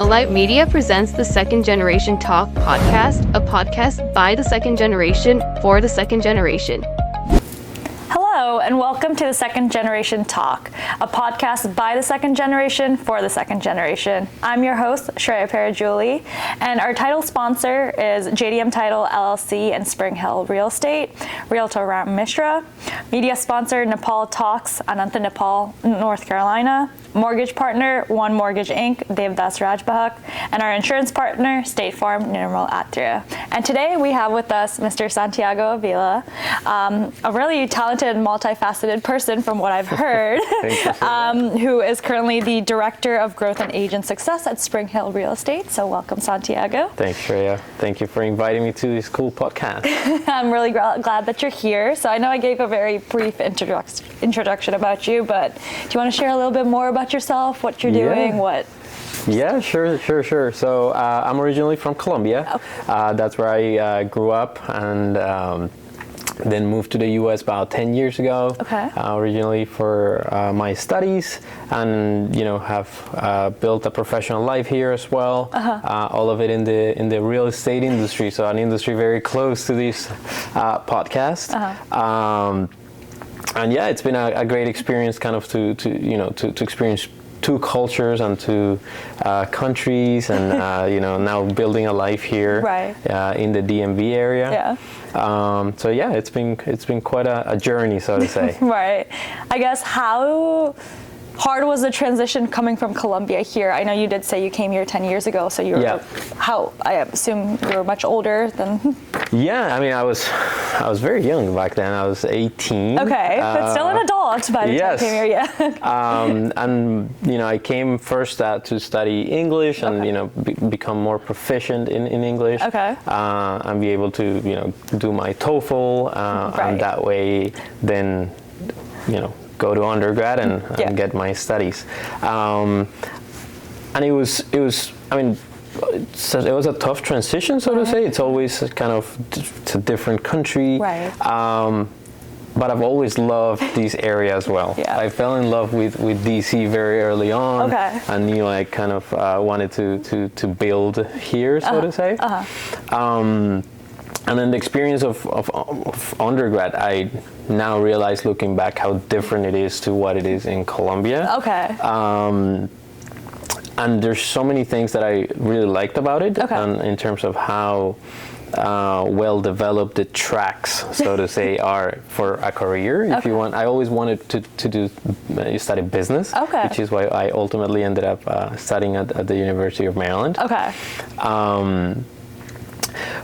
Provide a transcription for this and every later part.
Alight Media presents the Second Generation Talk podcast, a podcast by the second generation for the second generation. Hello, and welcome to the Second Generation Talk, a podcast by the second generation for the second generation. I'm your host, Shreya Parajuli, and our title sponsor is JDM Title LLC and Spring Hill Real Estate, Realtor Ram Mishra, media sponsor Nepal Talks, Ananta, Nepal, North Carolina, mortgage partner One Mortgage Inc., Devdas Rajbahak, and our insurance partner State Farm, Nirmal Atria. And today we have with us Mr. Santiago Avila, a really talented, multifaceted person from what I've heard, who is currently the Director of Growth and Agent Success at Spring Hill Real Estate. So welcome, Santiago. Thanks, Shreya. Thank you for inviting me to this cool podcast. I'm really glad that you're here. So I know I gave a very brief introduction about you, but do you want to share a little bit more about yourself, what you're doing, what? Yeah, sure. So I'm originally from Colombia. Okay. That's where I grew up and then moved to the U.S. about 10 years ago. Okay. Originally for my studies, and have built a professional life here as well. All of it in the real estate industry, so an industry very close to this podcast. And yeah, it's been a great experience, kind of to experience two cultures and two countries, and now building a life here, right, in the DMV area. Yeah. So yeah, it's been quite a journey, so to say. Right. I guess how hard was the transition coming from Colombia here? I know you did say you came here 10 years ago, so you were, I assume you were much older than... Yeah, I mean, I was very young back then. I was 18. Okay, but still an adult by the time you came here, yeah. And I came first to study English and become more proficient in English. Okay. And be able to do my TOEFL, and that way then go to undergrad and get my studies. And it was I mean, it was a tough transition, so to say. It's always kind of it's a different country. Right. But I've always loved this area as well. Yeah. I fell in love with DC very early on. Okay. I knew I kind of wanted to build here, so to say. And then the experience of undergrad, I now realize, looking back, how different it is to what it is in Colombia. Okay. And there's so many things that I really liked about it, and in terms of how well developed the tracks, so to say, are for a career. If you want, I always wanted to study business, which is why I ultimately ended up studying at the University of Maryland. Okay.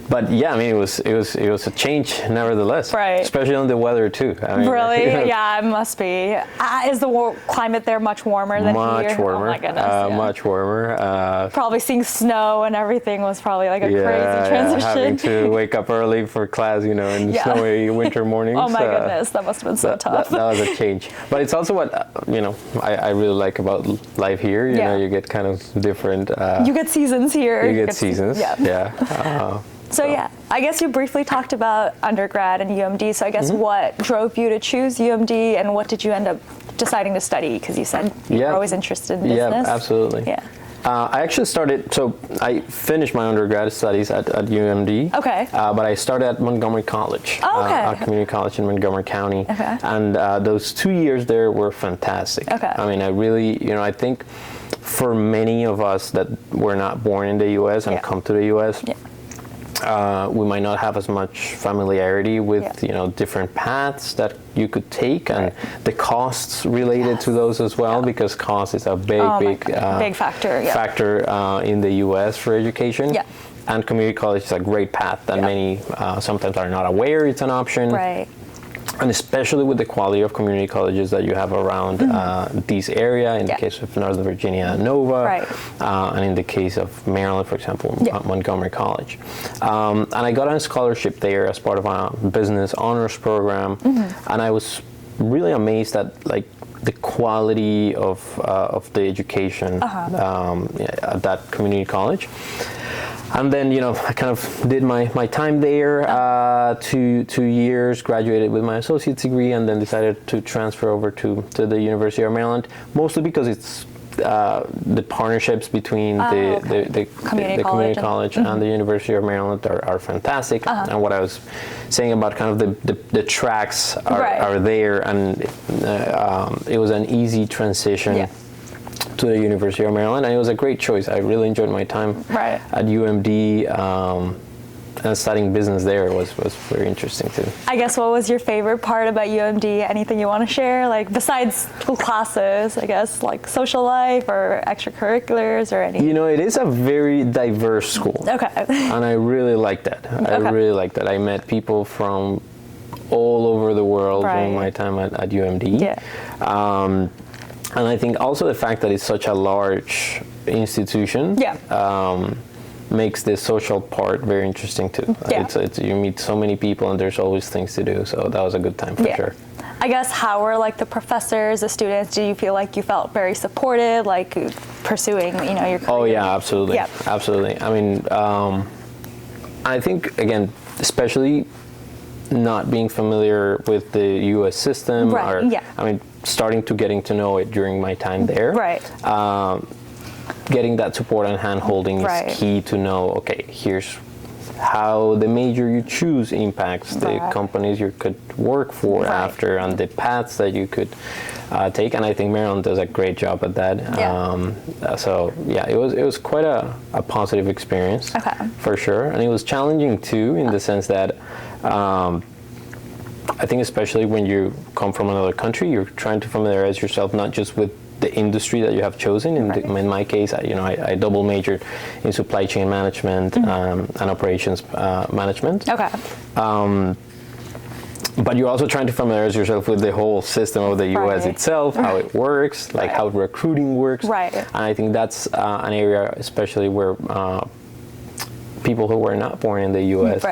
But yeah, I mean, it was a change, nevertheless. Right. Especially on the weather too. I mean, really? Yeah, it must be. Is the climate there much warmer than here? Much warmer. Oh my goodness. Much warmer. Probably seeing snow and everything was probably like a crazy transition. Having to wake up early for class, in snowy winter mornings. Oh my goodness, that must have been so tough. That was a change. But it's also what I really like about life here. You know, you get kind of different. You get seasons here. You get seasons. Yeah. So yeah, I guess you briefly talked about undergrad and UMD. So I guess what drove you to choose UMD, and what did you end up deciding to study? Because you said you were always interested in business. Yeah, absolutely. Yeah. I actually I finished my undergrad studies at UMD. Okay. But I started at Montgomery College, a community college in Montgomery County. Okay. And those 2 years there were fantastic. Okay. I mean, I really, I think for many of us that were not born in the U.S. and come to the U.S., we might not have as much familiarity with different paths that you could take, and the costs related to those as well, because cost is a big factor in the U.S. for education. Yeah. And community college is a great path that many sometimes are not aware it's an option. Right. And especially with the quality of community colleges that you have around this area, in the case of Northern Virginia, Nova, and in the case of Maryland, for example, Montgomery College. And I got on a scholarship there as part of a business honors program, and I was really amazed at the quality of the education at that community college. And then, I kind of did my time there, 2 years, graduated with my associate's degree, and then decided to transfer over to the University of Maryland, mostly because it's the partnerships between the community college and the University of Maryland are fantastic. And what I was saying about kind of the tracks are there, and it was an easy transition to the University of Maryland, and it was a great choice. I really enjoyed my time at UMD. And studying business there was very interesting too. I guess, what was your favorite part about UMD? Anything you want to share, like besides classes, I guess, like social life or extracurriculars or anything? It is a very diverse school. Okay. And I really like that. I really like that. I met people from all over the world during my time at UMD. Yeah. And I think also the fact that it's such a large institution. Yeah. Makes the social part very interesting too. Yeah. It's you meet so many people and there's always things to do, so that was a good time for sure. I guess, how were like the professors, the students? Do you feel like you felt very supported, like pursuing your career? Oh yeah, absolutely. Yep. Absolutely. I mean, I think, again, especially not being familiar with the U.S. system, starting to getting to know it during my time there. Right. Getting that support and hand-holding is key to know, okay, here's how the major you choose impacts the companies you could work for after, and the paths that you could take. And I think Maryland does a great job at that. Yeah. It was quite a positive experience for sure. And it was challenging too, in the sense that I think especially when you come from another country, you're trying to familiarize yourself not just with the industry that you have chosen. In my case, I double majored in supply chain management and operations management. Okay. But you're also trying to familiarize yourself with the whole system of the U.S. itself, how it works, like how recruiting works. Right. And I think that's an area, especially where people who were not born in the U.S.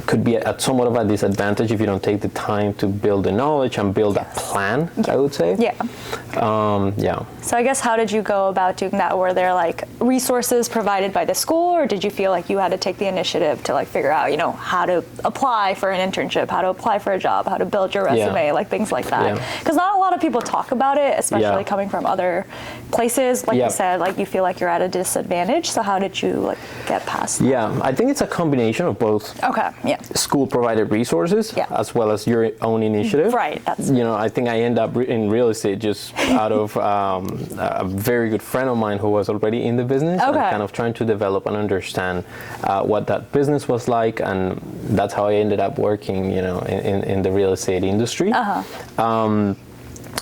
Could be at somewhat of a disadvantage if you don't take the time to build the knowledge and build a plan, I would say. Yeah. So I guess, how did you go about doing that? Were there like resources provided by the school, or did you feel like you had to take the initiative to like figure out, how to apply for an internship, how to apply for a job, how to build your resume, like things like that? Because not a lot of people talk about it, especially coming from other places. Like you said, like you feel like you're at a disadvantage. So how did you like get past that? Yeah, I think it's a combination of both. Okay. Yeah. School provided resources as well as your own initiative. Right. That's I think I end up in real estate just out of a very good friend of mine who was already in the business and kind of trying to develop and understand what that business was like, and that's how I ended up working in the real estate industry.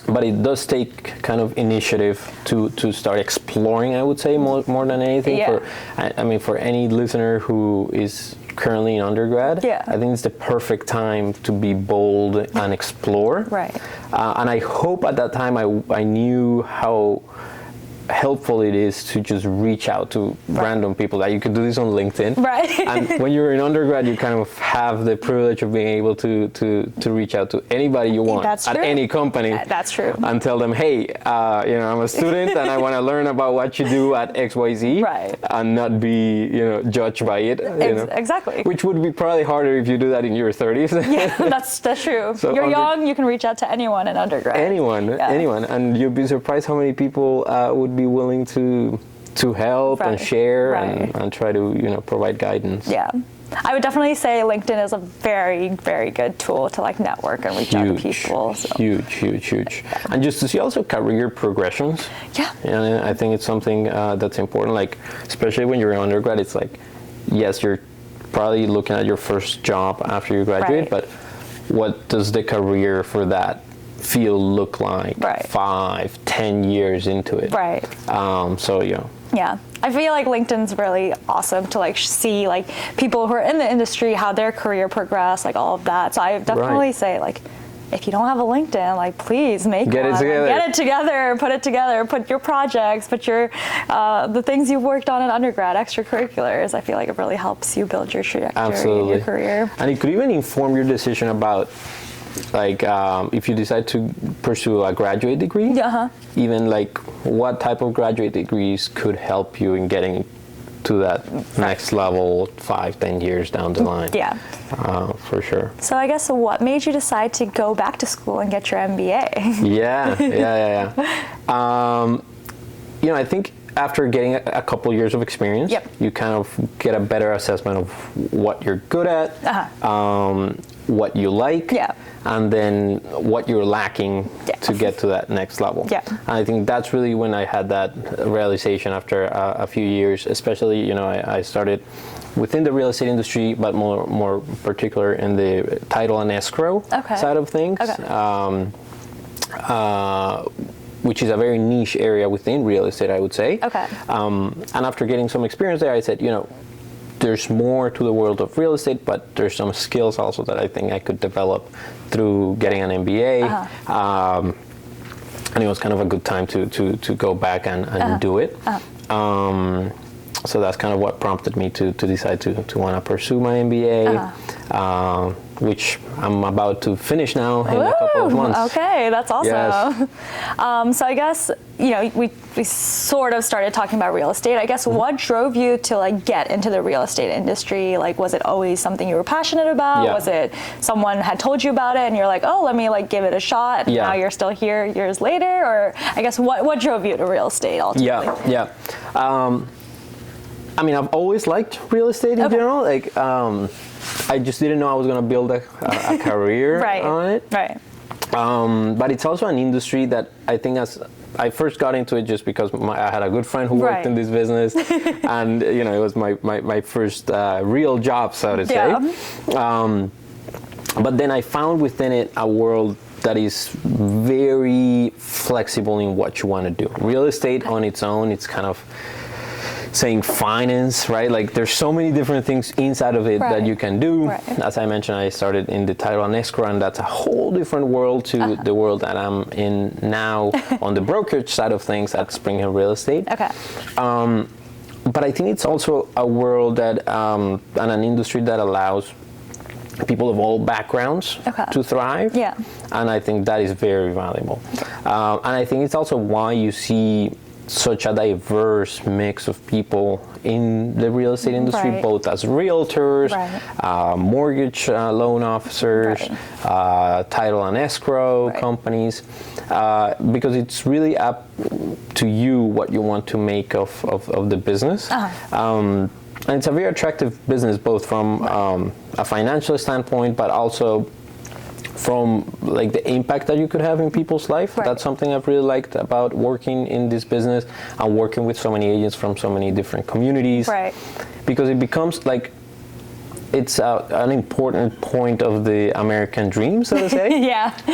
But it does take kind of initiative to start exploring, I would say, more than anything. For any listener who is currently in undergrad, I think it's the perfect time to be bold and explore. Right. And I hope at that time I knew how helpful it is to just reach out to random people. That you could do this on LinkedIn. Right. And when you're in undergrad, you kind of have the privilege of being able to reach out to anybody you want at any company. That's true. And tell them, hey, I'm a student and I want to learn about what you do at XYZ. Right. And not be, judged by it. Exactly. Which would be probably harder if you do that in your 30s. Yeah, that's true. So you're young, you can reach out to anyone in undergrad. Anyone, and you'd be surprised how many people would be willing to help and share and try to provide guidance. Yeah, I would definitely say LinkedIn is a very, very good tool to like network and reach out to people. So. Huge. And just to see also career progressions. Yeah. And I think it's something that's important. Like especially when you're in undergrad, it's like, yes, you're probably looking at your first job after you graduate, but what does the career for that field look like 5-10 years into it? Right. Yeah, I feel like LinkedIn's really awesome to like see like people who are in the industry, how their career progressed, like all of that. So I definitely say like, if you don't have a LinkedIn, like please make one. Get it together, put it together, put your projects, put your the things you've worked on in undergrad, extracurriculars. I feel like it really helps you build your trajectory in your career. And it could even inform your decision about like if you decide to pursue a graduate degree, even like what type of graduate degrees could help you in getting to that next level 5-10 years down the line. Yeah. For sure. So I guess what made you decide to go back to school and get your MBA? Yeah. I think after getting a couple years of experience, you kind of get a better assessment of what you're good at, what you like, and then what you're lacking to get to that next level. And I think that's really when I had that realization after a few years, especially, I started within the real estate industry, but more particular in the title and escrow side of things. Which is a very niche area within real estate, I would say. And after getting some experience there, I said, there's more to the world of real estate, but there's some skills also that I think I could develop through getting an MBA. And it was kind of a good time to go back and do it. So that's kind of what prompted me to decide to want to pursue my MBA. Which I'm about to finish now in a couple of months. Okay, that's awesome. Yes. So I guess, we sort of started talking about real estate. I guess what drove you to get into the real estate industry? Was it always something you were passionate about? Was it someone had told you about it and you're like, oh, let me give it a shot, and now you're still here years later? Or I guess what drove you to real estate ultimately? I mean, I've always liked real estate in general. I just didn't know I was going to build a career on it. But it's also an industry that I think I first got into it just because I had a good friend who worked in this business, and it was my first real job, so to say. But then I found within it a world that is very flexible in what you want to do. Real estate on its own, it's kind of saying finance, right? There's so many different things inside of it that you can do. As I mentioned, I started in the title and escrow, and that's a whole different world to the world that I'm in now on the brokerage side of things at Spring Hill Real Estate. But I think it's also a world that and an industry that allows people of all backgrounds to thrive. And I think that is very valuable. And I think it's also why you see such a diverse mix of people in the real estate industry, both as realtors, mortgage loan officers, title and escrow companies, because it's really up to you what you want to make of the business. And it's a very attractive business, both from a financial standpoint, but also from the impact that you could have in people's life. That's something I've really liked about working in this business and working with so many agents from so many different communities. Because it becomes it's an important point of the American dream, so to say.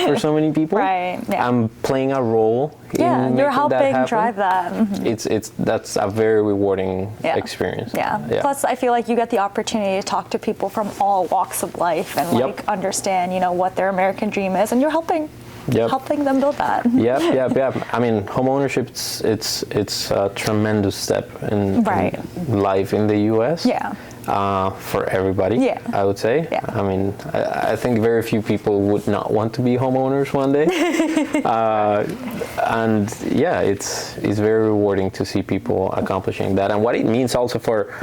For so many people. I'm playing a role in making you're helping that happen. Drive that. That's a very rewarding experience. Plus, I feel like you get the opportunity to talk to people from all walks of life and understand, what their American dream is, and you're helping them build that. I mean, homeownership, it's a tremendous step in life in the U.S. For everybody, I would say. I mean, I think very few people would not want to be homeowners one day. And it's very rewarding to see people accomplishing that, and what it means also for,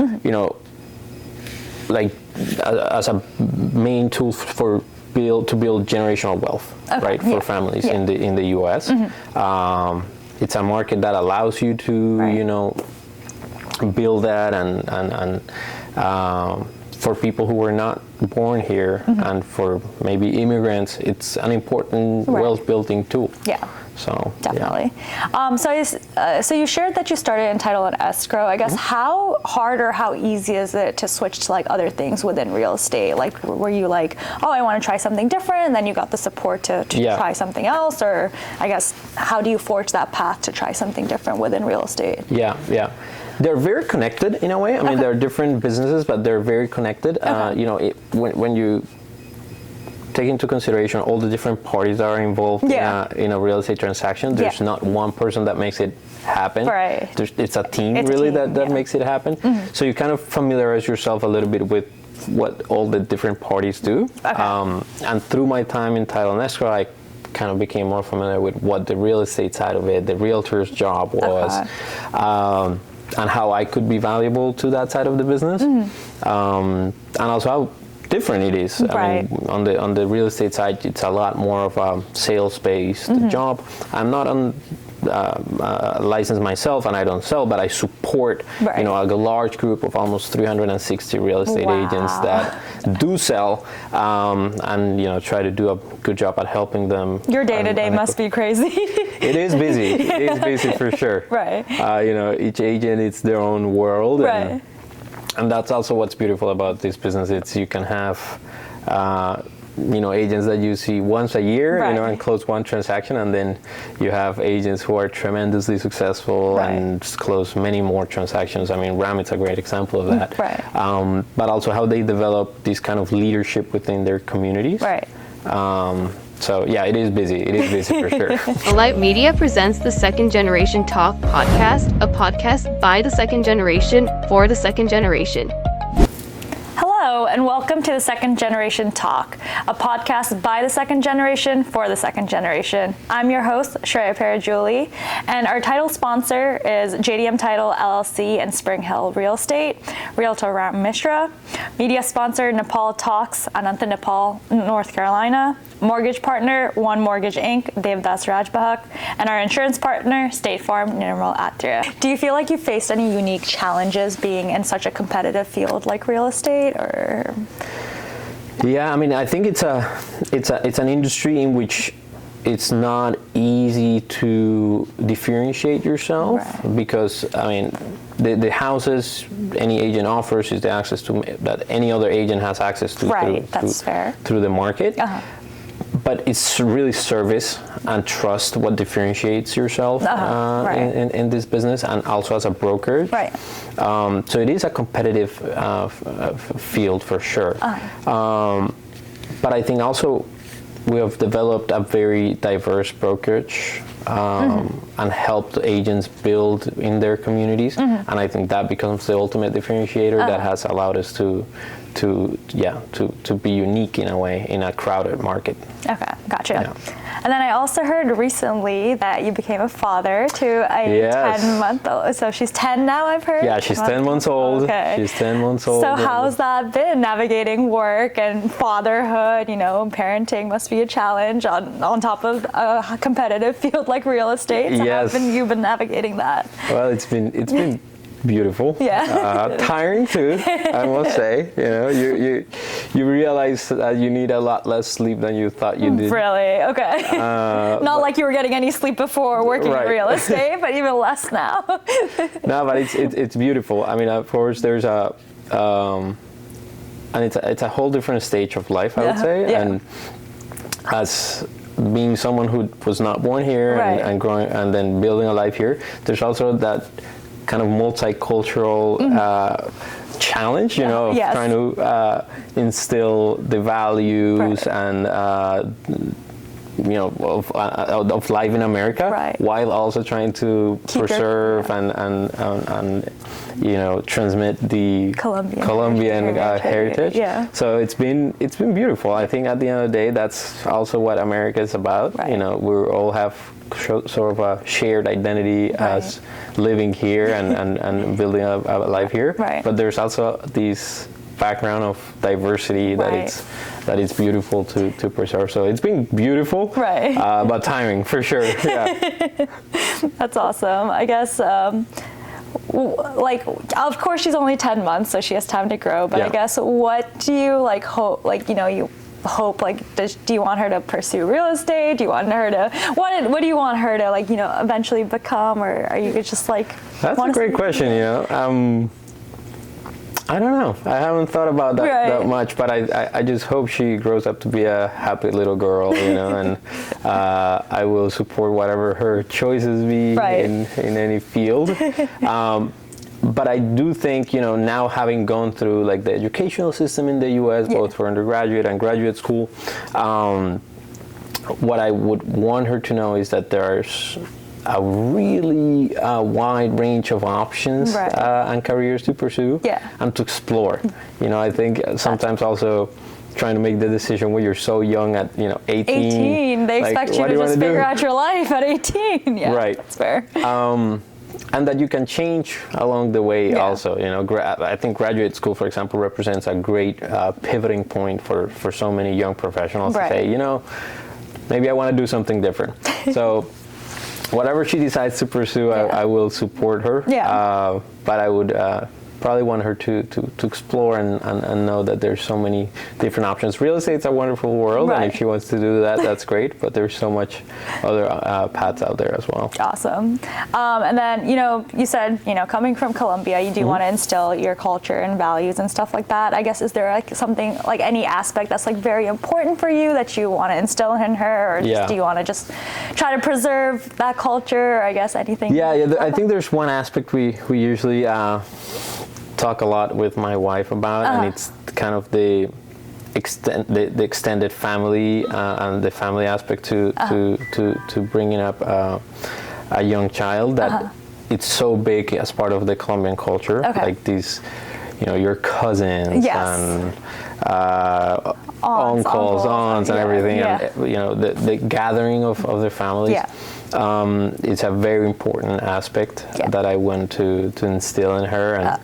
as a main tool to build generational wealth, for families in the U.S. It's a market that allows you to, build that, and for people who were not born here and for maybe immigrants, it's an important wealth building tool. So definitely. So you shared that you started in title and escrow. I guess how hard or how easy is it to switch to other things within real estate? Were you oh, I want to try something different, and then you got the support to try something else? Or I guess how do you forge that path to try something different within real estate? They're very connected in a way. I mean, they're different businesses, but they're very connected. When you take into consideration all the different parties that are involved in a real estate transaction, there's not one person that makes it happen. It's a team that makes it happen. So you kind of familiarize yourself a little bit with what all the different parties do. And through my time in title and escrow, I kind of became more familiar with what the real estate side of it, the realtor's job was. and how I could be valuable to that side of the business, and also how different it is. I mean, on the real estate side, it's a lot more of a sales-based job. I'm not licensed myself, and I don't sell, but I support a large group of almost 360 real estate agents that do sell, and try to do a good job at helping them. Your day-to-day must be crazy. It is busy. It is busy for sure. Right. Each agent, it's their own world. Right. And that's also what's beautiful about this business. It's you can have, agents that you see once a year, and close one transaction, and then you have agents who are tremendously successful and close many more transactions. I mean, Ramit's a great example of that. Right. But also how they develop this kind of leadership within their communities. Right. So yeah, it is busy. It is busy for sure. Alight Media presents the Second Generation Talk podcast, a podcast by the second generation for the second generation. Hello, and welcome to the Second Generation Talk, a podcast by the second generation for the second generation. I'm your host, Shreya Parajuli, and our title sponsor is JDM Title LLC and Spring Hill Real Estate, Realtor Ram Mishra, media sponsor Nepal Talks, Ananta, Nepal, North Carolina, mortgage partner One Mortgage Inc., Devdas Rajbahak, and our insurance partner, State Farm, Nirmal Atria. Do you feel like you faced any unique challenges being in such a competitive field like real estate, or? Yeah, I mean, I think it's an industry in which it's not easy to differentiate yourself, because I mean, the houses any agent offers is the access to that any other agent has access to through the market. But it's really service and trust what differentiates yourself in this business, and also as a broker. Right. So it is a competitive field for sure. But I think also we have developed a very diverse brokerage and helped agents build in their communities. And I think that becomes the ultimate differentiator that has allowed us to be unique in a way in a crowded market. Okay, gotcha. Yeah. And then I also heard recently that you became a father to a 10-month-old. So she's 10 now, I've heard? Yeah, she's 10 months old. Okay. She's 10 months old. So how's that been, navigating work and fatherhood? Parenting must be a challenge on top of a competitive field like real estate. So how have you been navigating that? Well, it's been beautiful. Yeah. Tiring too, I must say. You realize that you need a lot less sleep than you thought you did. Really? Okay. Not like you were getting any sleep before working in real estate, but even less now. No, but it's beautiful. I mean, of course, there's and it's a whole different stage of life, I would say. Yeah. And as being someone who was not born here and growing and then building a life here, there's also that kind of multicultural challenge, of trying to instill the values and of life in America, while also trying to preserve and transmit the Colombian heritage. Yeah. So it's been beautiful. I think at the end of the day, that's also what America is about. We all have sort of a shared identity as living here and building a life here. But there's also this background of diversity that it's beautiful to preserve. So it's been beautiful, but tiring for sure. Yeah. That's awesome. I guess. Of course, she's only 10 months, so she has time to grow. But I guess, what do you hope? Do you want her to pursue real estate? Do you want her to what do you want her to eventually become, or are you just That's a great question. I don't know. I haven't thought about that much, but I just hope she grows up to be a happy little girl, and I will support whatever her choices be in any field. But I do think, now having gone through the educational system in the U.S., both for undergraduate and graduate school, what I would want her to know is that there's a really wide range of options and careers to pursue and to explore. I think sometimes also trying to make the decision when you're so young at 18. They expect you to just figure out your life at 18. Yeah, that's fair. and that you can change along the way also. I think graduate school, for example, represents a great pivoting point for so many young professionals to say, maybe I want to do something different. So whatever she decides to pursue, I will support her. But I would probably want her to explore and know that there's so many different options. Real estate's a wonderful world, and if she wants to do that, that's great. But there's so much other paths out there as well. Awesome. And then, you said, coming from Colombia, you do want to instill your culture and values and stuff like that. I guess, is there like something, like any aspect that's like very important for you that you want to instill in her, or do you want to just try to preserve that culture, or I guess anything? I think there's one aspect we usually talk a lot with my wife about, and it's kind of the extended family and the family aspect to bringing up a young child, that it's so big as part of the Colombian culture. Like these, your cousins and uncles, aunts, and everything, and the gathering of their families. It's a very important aspect that I want to instill in her, and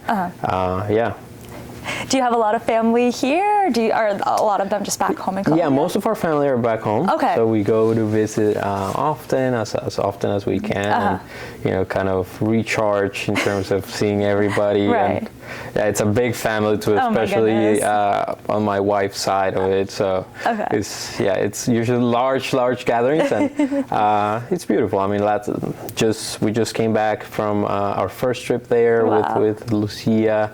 Do you have a lot of family here? Are a lot of them just back home in Colombia? Yeah, most of our family are back home. Okay. So we go to visit often, as often as we can, and, kind of recharge in terms of seeing everybody. Right. And, it's a big family too, especially on my wife's side of it. So it's usually large gatherings, and it's beautiful. I mean, we just came back from our first trip there with Lucia,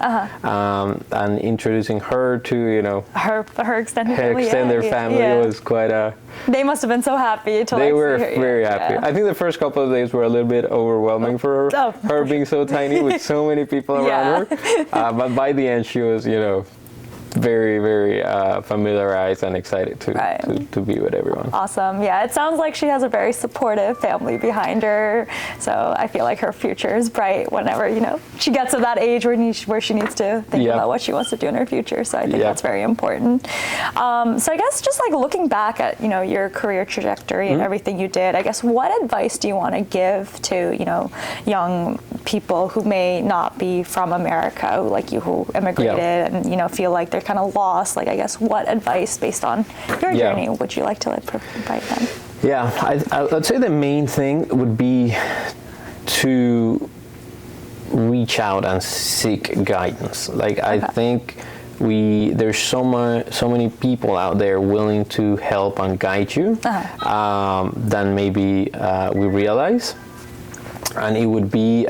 and introducing her to her extended family was quite a. They must have been so happy to. They were very happy. I think the first couple of days were a little bit overwhelming for her. Her being so tiny with so many people around her. But by the end, she was, very, very familiarized and excited to be with everyone. Awesome. Yeah, it sounds like she has a very supportive family behind her. So I feel like her future is bright whenever, she gets to that age where she needs to think about what she wants to do in her future. So I think that's very important. So I guess just like looking back at, your career trajectory and everything you did, I guess what advice do you want to give to, young people who may not be from America, who immigrated and, feel like they're kind of lost? Like, I guess, what advice based on your journey would you like to provide them? Yeah, I'd say the main thing would be to reach out and seek guidance. Like, I think there's so many people out there willing to help and guide you than maybe we realize. And it would be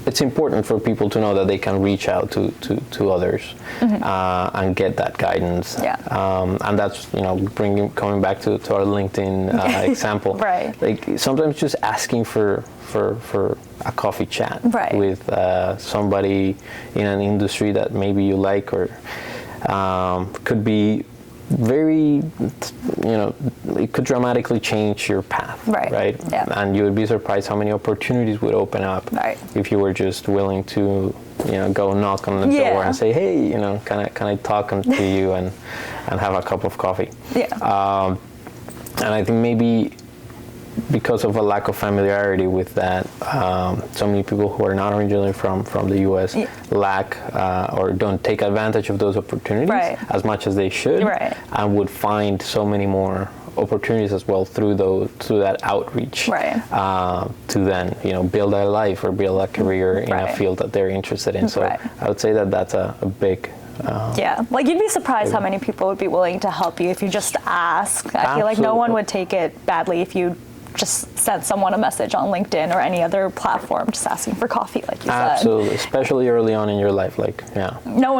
it's important for people to know that they can reach out to others and get that guidance. And that's coming back to our LinkedIn example. Like sometimes just asking for a coffee chat with somebody in an industry that maybe you like, or could be very, it could dramatically change your path, right? And you would be surprised how many opportunities would open up if you were just willing to, go knock on the door and say, hey, can I talk to you and have a cup of coffee? And I think maybe because of a lack of familiarity with that, so many people who are not originally from the U.S. lack or don't take advantage of those opportunities as much as they should, and would find so many more opportunities as well through that outreach to then build a life or build a career in a field that they're interested in. So I would say that that's a big. Like you'd be surprised how many people would be willing to help you if you just ask. I feel like no one would take it badly if you just sent someone a message on LinkedIn or any other platform just asking for coffee, like you said. Absolutely, especially early on in your life, No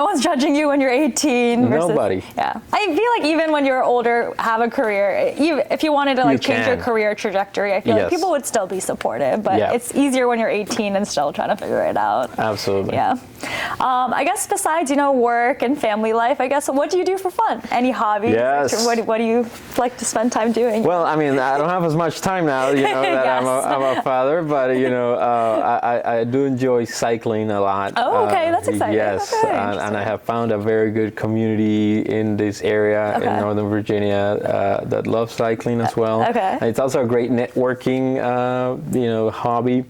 one's judging you when you're 18. Nobody. I feel like even when you're older, have a career. If you wanted to change your career trajectory, I feel like people would still be supportive. But it's easier when you're 18 and still trying to figure it out. Absolutely. I guess besides work and family life, I guess what do you do for fun? Any hobbies? Yes. What do you like to spend time doing? Well, I mean, I don't have as much time now, that Yes. I'm a father, but I do enjoy cycling a lot. Oh, okay, that's exciting. Yes, okay, and I have found a very good community in this area in Northern Virginia that loves cycling as well. Okay. And it's also a great networking, hobby.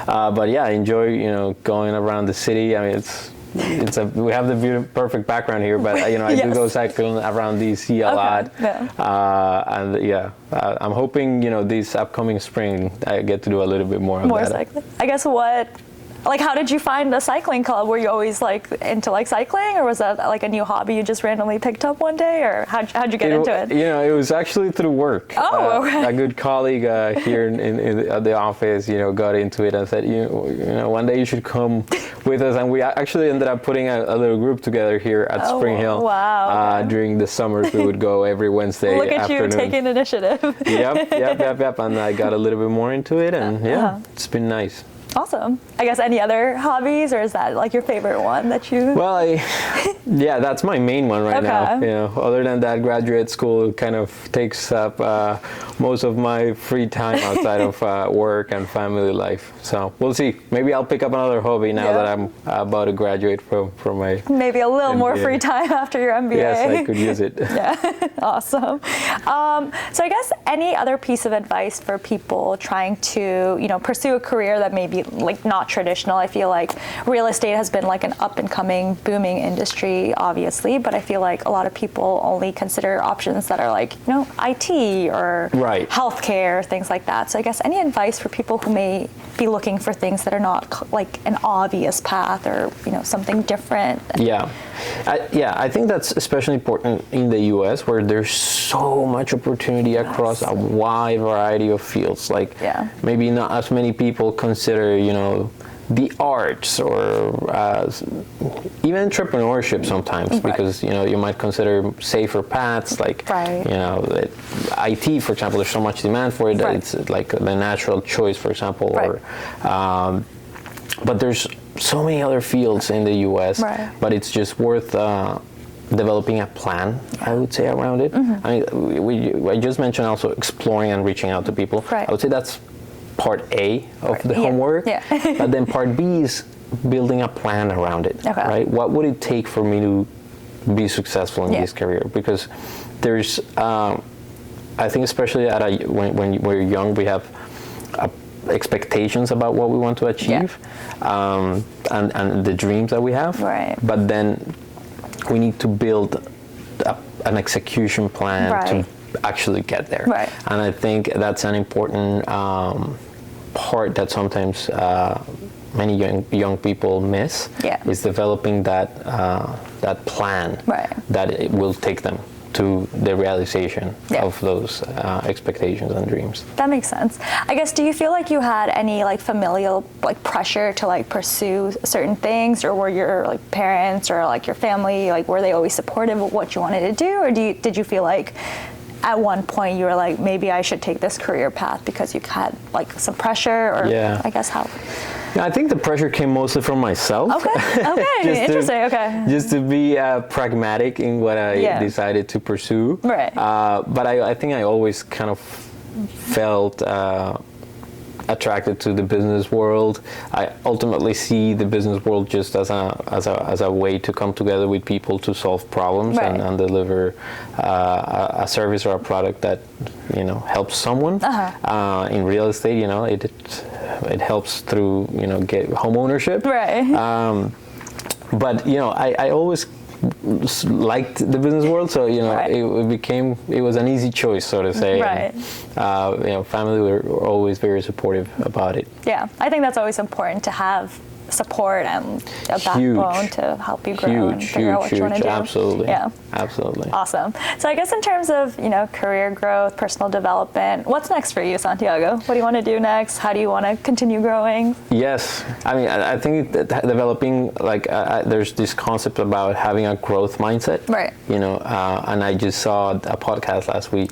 But yeah, I enjoy, going around the city. I mean, we have the perfect background here, but I Yes. do go cycling around DC a lot. Yeah. I'm hoping this upcoming spring I get to do a little bit more of that. Cycling. I guess how did you find the cycling club? Were you always into cycling, or was that a new hobby you just randomly picked up one day, or how'd you get into it? It was actually through work. Oh, okay. A good colleague here at the office, got into it and said, one day you should come with us, and we actually ended up putting a little group together here at Spring Hill. Wow. Okay. During the summers, we would go every Wednesday Look at afternoon. you taking initiative. Yep. And I got a little bit more into it, and it's been nice. Awesome. I guess any other hobbies, or is that your favorite one that you? Well, that's my main one right now. Other than that, graduate school kind of takes up most of my free time outside of work and family life. So we'll see. Maybe I'll pick up another hobby now that I'm about to graduate from my. Maybe a little MBA. More free time after your MBA. Yes, I could use it. Yeah, awesome. So I guess any other piece of advice for people trying to, pursue a career that may be not traditional. I feel like real estate has been an up and coming, booming industry, obviously, but I feel like a lot of people only consider options that are IT or healthcare, things like that. So I guess any advice for people who may be looking for things that are not an obvious path, or something different? I think that's especially important in the U.S., where there's so much opportunity across a wide variety of fields. Maybe not as many people consider, the arts or even entrepreneurship sometimes, because you might consider safer paths, IT, for example. There's so much demand for it that it's the natural choice, for example. But there's so many other fields in the U.S., but it's just worth developing a plan, I would say, around it. I mean, I just mentioned also exploring and reaching out to people. I would say that's part A of the homework. But then part B is building a plan around it. Right? What would it take for me to be successful in this career? Because there's, I think, especially when we're young, we have expectations about what we want to achieve, and the dreams that we have. But then we need to build an execution plan to actually get there. And I think that's an important part that sometimes many young people miss, is developing that plan that it will take them to the realization of those expectations and dreams. That makes sense. I guess, do you feel like you had any familial pressure to pursue certain things, or were your parents or your family were they always supportive of what you wanted to do, or did you feel like at one point you were maybe I should take this career path because you had some pressure, or I guess how? I think the pressure came mostly from myself. Okay, interesting. Just to be pragmatic in what I decided to pursue. But I think I always kind of felt attracted to the business world. I ultimately see the business world just as a way to come together with people to solve problems and deliver a service or a product that helps someone. In real estate, it helps through get home ownership. But I always liked the business world, so it was an easy choice, so to say. And, family were always very supportive about it. I think that's always important, to have support and a backbone to help you grow and figure out what you want to do. Absolutely. Awesome. So I guess in terms of career growth, personal development, what's next for you, Santiago? What do you want to do next? How do you want to continue growing? Yes, I mean, I think that developing there's this concept about having a growth mindset. And I just saw a podcast last week,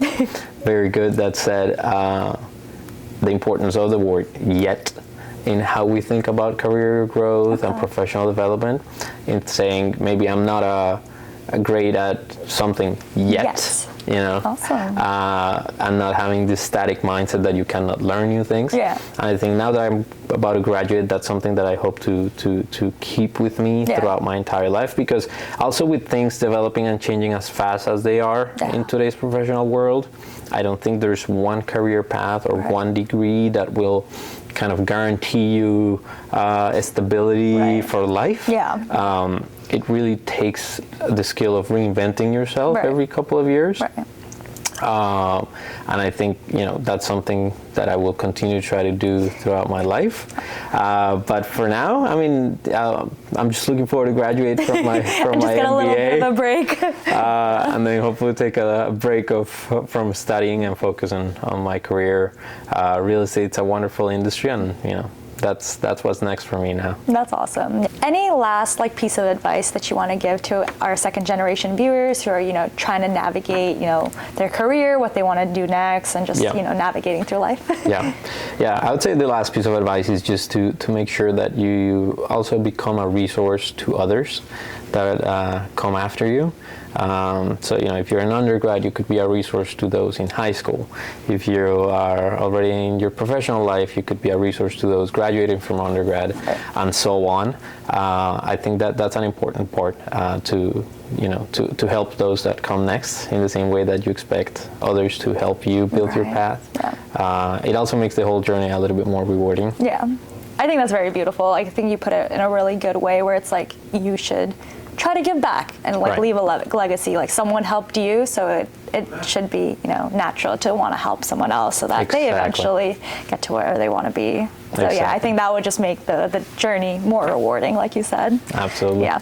very good, that said the importance of the word "yet" in how we think about career growth and professional development, in saying maybe I'm not great at something yet, you know, awesome. And not having this static mindset that you cannot learn new things. Yeah. And I think now that I'm about to graduate, that's something that I hope to keep with me throughout my entire life, because also with things developing and changing as fast as they are in today's professional world, I don't think there's one career path or one degree that will kind of guarantee you stability for life. Yeah. It really takes the skill of reinventing yourself every couple of years. Right. And I think, you know, that's something that I will continue to try to do throughout my life. But for now, I mean, I'm just looking forward to graduate from my from just my get MBA. A little bit of a break. And then hopefully take a break from studying and focus on my career. Real estate's a wonderful industry, and you know, that's what's next for me now. That's awesome. Any last piece of advice that you want to give to our second generation viewers who are, you know, trying to navigate, you know, their career, what they want to do next, and just, you know, navigating through life? Yeah. I would say the last piece of advice is just to make sure that you also become a resource to others that come after you. So, you know, if you're an undergrad, you could be a resource to those in high school. If you are already in your professional life, you could be a resource to those graduating from undergrad, and so on. I think that's an important part to help those that come next in the same way that you expect others to help you build your path. It also makes the whole journey a little bit more rewarding. Yeah, I think that's very beautiful. I think you put it in a really good way, where it's like you should try to give back and leave a legacy. Like, someone helped you, so it should be, you know, natural to want to help someone else, so that they eventually get to where they want to be. So I think that would just make the journey more rewarding, like you said. Absolutely. Yeah.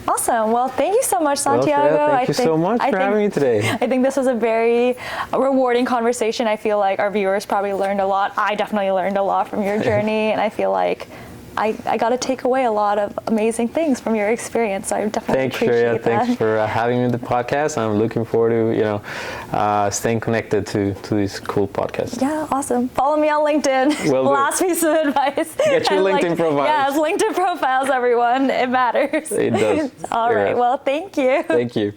Awesome. Well, thank you so much, Santiago. Well, thank you so much for having me today. I think this was a very rewarding conversation. I feel like our viewers probably learned a lot. I definitely learned a lot from your journey, and I feel like I got to take away a lot of amazing things from your experience. So I definitely appreciate that. Thanks for having me on the podcast. I'm looking forward to, you know, staying connected to this cool podcast. Yeah, awesome. Follow me on LinkedIn. Last piece of advice. Get your LinkedIn profiles. Yes, LinkedIn profiles, everyone. It matters. It does. All right. Well, thank you. Thank you.